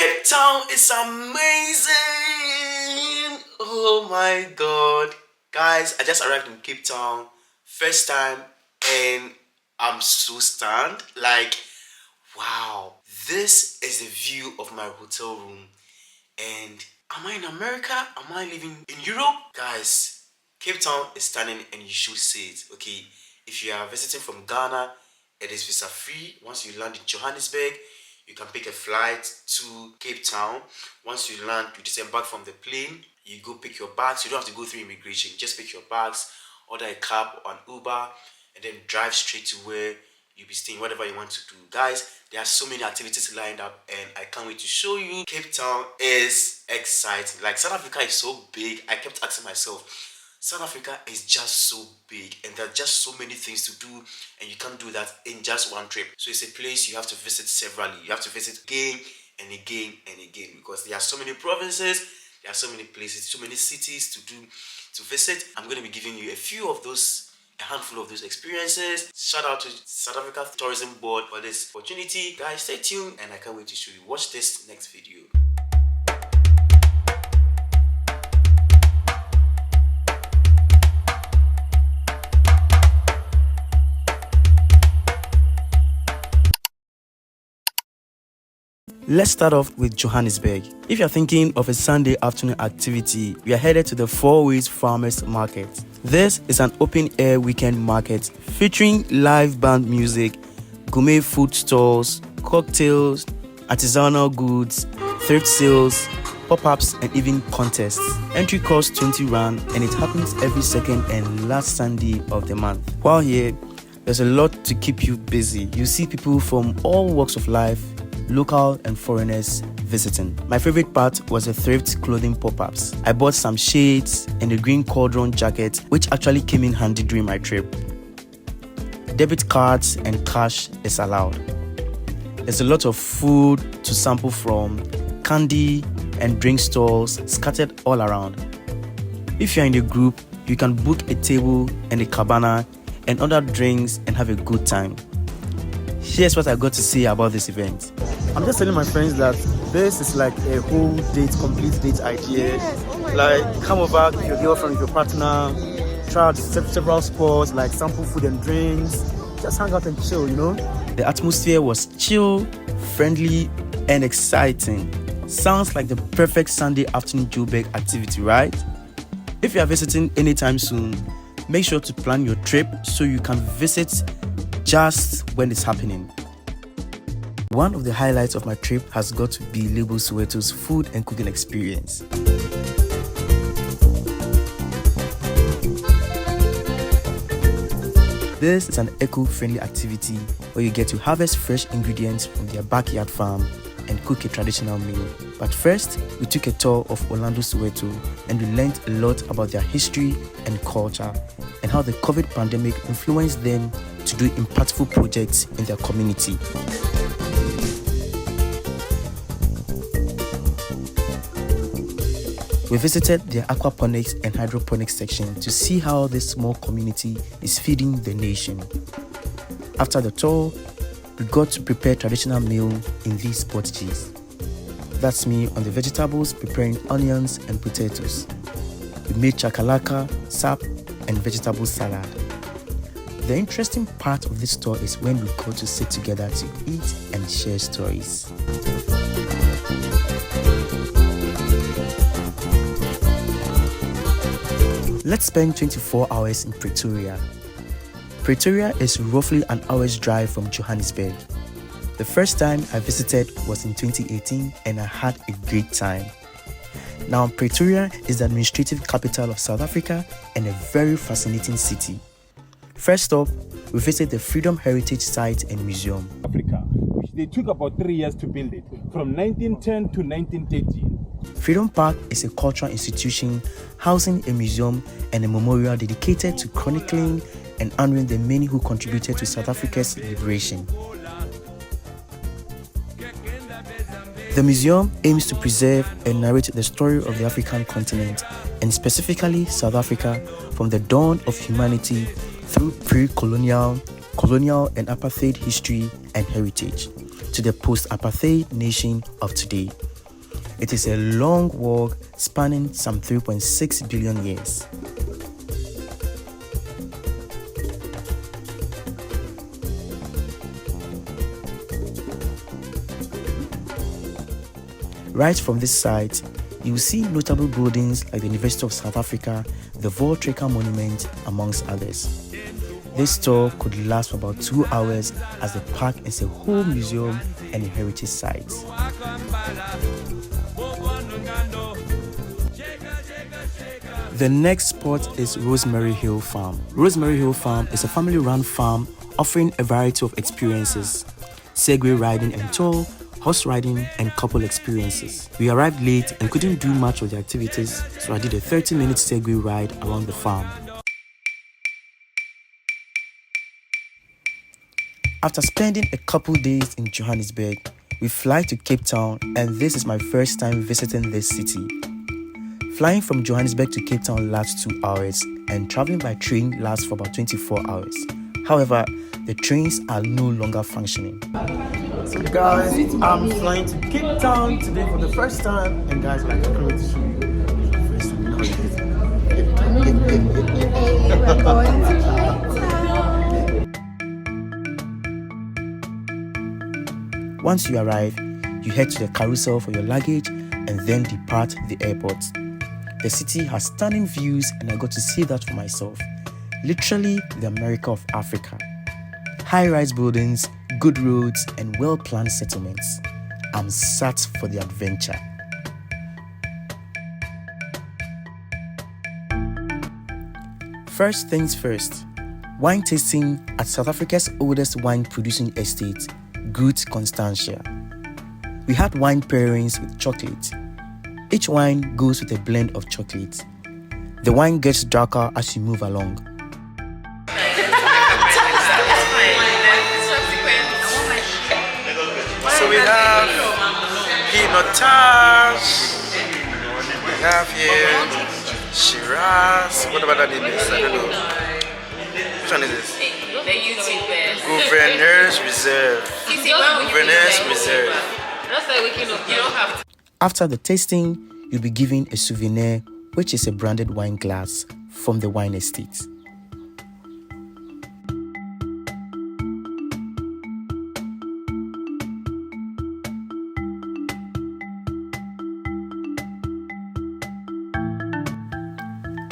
Cape Town is amazing. Oh my god. Guys, I just arrived in Cape Town. First time, and I'm so stunned. Like, wow. This is the view of my hotel room. And am I in America? Am I living in Europe? Guys, Cape Town is stunning and you should see it. Okay, if you are visiting from Ghana, it is visa free. Once you land in Johannesburg, you can pick a flight to Cape Town. Once you land, you disembark from the plane. You go pick your bags. You don't have to go through immigration. Just pick your bags, order a cab or an Uber, and then drive straight to where you'll be staying, whatever you want to do. Guys, there are so many activities lined up and I can't wait to show you. Cape Town is exciting. Like, South Africa is so big. I kept asking myself, South Africa is just so big and there are just so many things to do and you can't do that in just one trip. So it's a place you have to visit severally. You have to visit again and again and again because there are so many provinces, there are so many places, so many cities to visit. I'm going to be giving you a handful of those experiences. Shout out to South Africa Tourism Board for this opportunity. Guys, stay tuned and I can't wait to show you. Watch this next video. Let's start off with Johannesburg. If you're thinking of a Sunday afternoon activity, we are headed to the Four Ways Farmers Market. This is an open-air weekend market featuring live band music, gourmet food stalls, cocktails, artisanal goods, thrift sales, pop-ups and even contests. Entry costs 20 Rand and it happens every second and last Sunday of the month. While here, there's a lot to keep you busy. You see people from all walks of life, local and foreigners visiting. My favorite part was the thrift clothing pop-ups. I bought some shades and a green cauldron jacket which actually came in handy during my trip. Debit cards and cash is allowed. There's a lot of food to sample from, candy and drink stalls scattered all around. If you're in a group, you can book a table and a cabana and order drinks and have a good time. Here's what I got to say about this event. I'm just telling my friends that this is like a whole complete date idea. Yes, oh my like, God. Come over with your girlfriend, with your partner, try out several spots, like sample food and drinks, just hang out and chill, you know? The atmosphere was chill, friendly, and exciting. Sounds like the perfect Sunday afternoon Joburg activity, right? If you are visiting anytime soon, make sure to plan your trip so you can visit just when it's happening. One of the highlights of my trip has got to be Lebo Soweto's food and cooking experience. This is an eco-friendly activity where you get to harvest fresh ingredients from their backyard farm and cook a traditional meal. But first, we took a tour of Orlando, Soweto, and we learned a lot about their history and culture and how the COVID pandemic influenced them to do impactful projects in their community. We visited their aquaponics and hydroponics section to see how this small community is feeding the nation. After the tour, we got to prepare traditional meal in these potages. That's me on the vegetables preparing onions and potatoes. We made chakalaka, sap, and vegetable salad. The interesting part of this tour is when we go to sit together to eat and share stories. Let's spend 24 hours in Pretoria. Pretoria is roughly an hour's drive from Johannesburg. The first time I visited was in 2018 and I had a great time. Now, Pretoria is the administrative capital of South Africa and a very fascinating city. First up, we visited the Freedom Heritage Site and Museum. Africa, which they took about 3 years to build it, from 1910 to 1930. Freedom Park is a cultural institution housing a museum and a memorial dedicated to chronicling and honoring the many who contributed to South Africa's liberation. The museum aims to preserve and narrate the story of the African continent, and specifically South Africa, from the dawn of humanity through pre-colonial, colonial and apartheid history and heritage, to the post-apartheid nation of today. It is a long walk spanning some 3.6 billion years. Right from this site, you will see notable buildings like the University of South Africa, the Voltrekker Monument, amongst others. This tour could last for about 2 hours as the park is a whole museum and a heritage site. The next spot is Rosemary Hill Farm. Rosemary Hill Farm is a family-run farm offering a variety of experiences: Segway riding and tour, horse riding, and couple experiences. We arrived late and couldn't do much of the activities, so I did a 30-minute Segway ride around the farm. After spending a couple days in Johannesburg, we fly to Cape Town, and this is my first time visiting this city. Flying from Johannesburg to Cape Town lasts 2 hours, and traveling by train lasts for about 24 hours. However, the trains are no longer functioning. So guys, I'm flying to Cape Town today for the first time, and guys, like I'm going to show you the first time. We're going to Cape Town. Once you arrive, you head to the carousel for your luggage and then depart the airport. The city has stunning views, and I got to see that for myself. Literally the America of Africa. High-rise buildings, good roads, and well-planned settlements. I'm set for the adventure. First things first, wine tasting at South Africa's oldest wine-producing estate, Groot, Constantia. We had wine pairings with chocolate. Each wine goes with a blend of chocolate. The wine gets darker as you move along. So we have Pinotage, we have here Shiraz, what about that name is? I don't know. Which one is this? Governor's Reserve. Governor's Reserve. After the tasting, you'll be given a souvenir, which is a branded wine glass from the wine estate.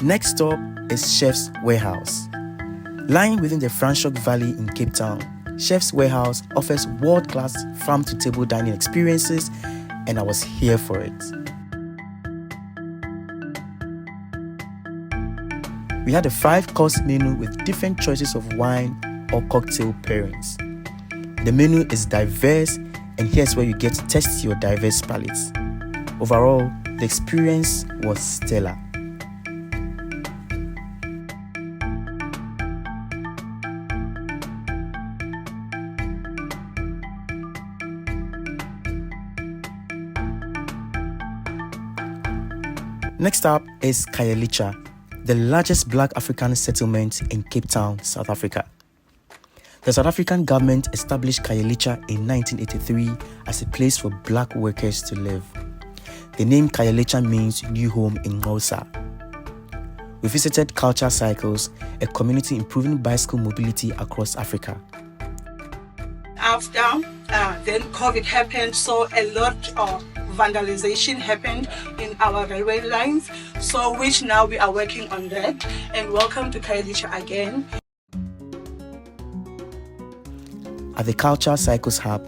Next stop is Chef's Warehouse. Lying within the Franschhoek Valley in Cape Town, Chef's Warehouse offers world-class farm-to-table dining experiences, and I was here for it. We had a 5-course menu with different choices of wine or cocktail pairings. The menu is diverse, and here's where you get to test your diverse palates. Overall, the experience was stellar. Next up is Khayelitsha, the largest Black African settlement in Cape Town, South Africa. The South African government established Khayelitsha in 1983 as a place for Black workers to live. The name Khayelitsha means new home in Xhosa. We visited Culture Cycles, a community improving bicycle mobility across Africa. After then COVID happened, so a lot of vandalization happened in our railway lines, so which now we are working on that. And welcome to Khayelitsha again. At the Culture Cycles Hub,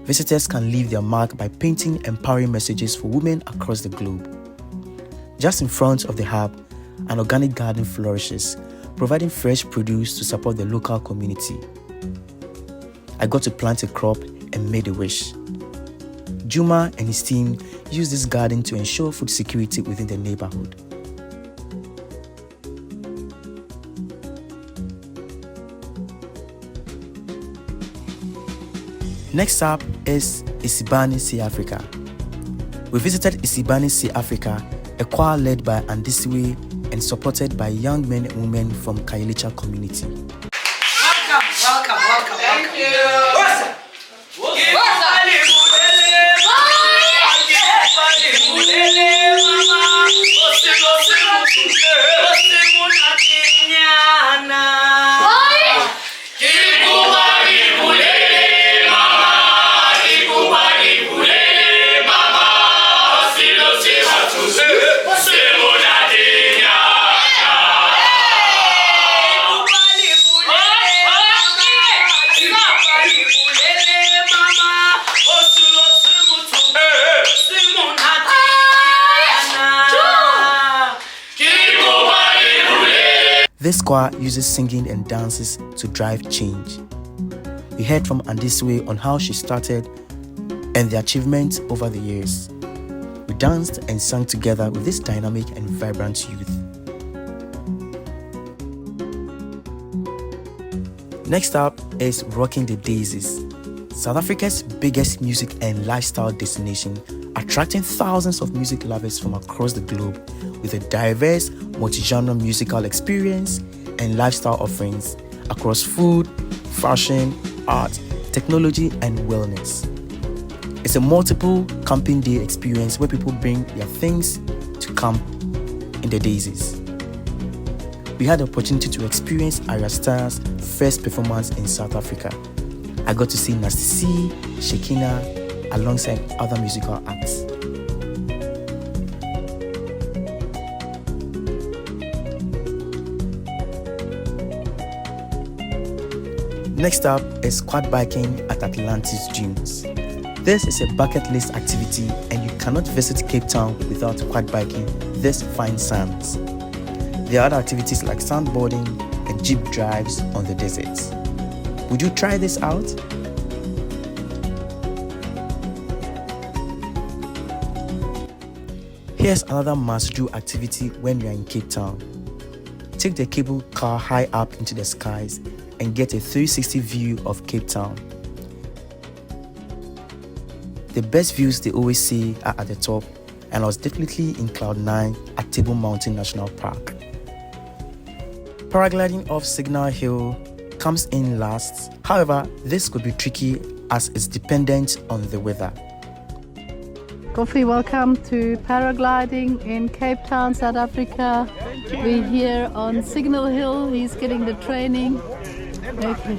visitors can leave their mark by painting empowering messages for women across the globe. Just in front of the hub, an organic garden flourishes, providing fresh produce to support the local community. I got to plant a crop and made a wish. Juma and his team used this garden to ensure food security within the neighborhood. Next up is Isibane, South Africa. We visited Isibane, South Africa, a choir led by Andisiwe and supported by young men and women from Khayelitsha community. Welcome. Thank you. This choir uses singing and dances to drive change. We heard from Andiswe on how she started and the achievements over the years. We danced and sang together with this dynamic and vibrant youth. Next up is rocking the Daisies, South Africa's biggest music and lifestyle destination, attracting thousands of music lovers from across the globe with a diverse, multi-genre musical experience and lifestyle offerings across food, fashion, art, technology, and wellness. It's a multiple camping day experience where people bring their things to camp in the Daisies. We had the opportunity to experience Ayrra Starr's first performance in South Africa. I got to see Nasty C, Shekina, alongside other musical acts. Next up is Quadbiking at Atlantis Dunes. This is a bucket list activity and you cannot visit Cape Town without quadbiking this fine sands. There are other activities like sandboarding and jeep drives on the deserts. Would you try this out? Here's another must-do activity when you're in Cape Town. Take the cable car high up into the skies and get a 360 view of Cape Town. The best views they always say are at the top, and I was definitely in Cloud 9 at Table Mountain National Park. Paragliding off Signal Hill comes in last. However, this could be tricky as it's dependent on the weather. Coffee, welcome to paragliding in Cape Town, South Africa. We're here on Signal Hill. He's getting the training. Okay.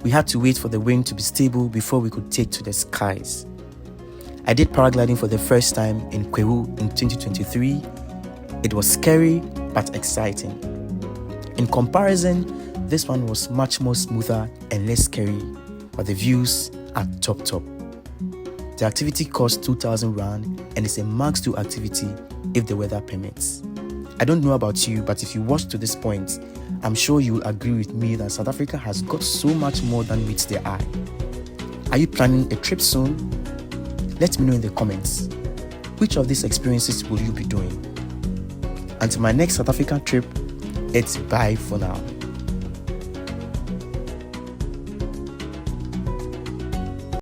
We had to wait for the wind to be stable before we could take to the skies. I did paragliding for the first time in Kwewu in 2023. It was scary but exciting. In comparison, this one was much more smoother and less scary, but the views are top. The activity costs 2,000 Rand and is a max 2 activity if the weather permits. I don't know about you, but if you watch to this point, I'm sure you will agree with me that South Africa has got so much more than meets the eye. Are you planning a trip soon? Let me know in the comments. Which of these experiences will you be doing? Until my next South African trip, it's bye for now.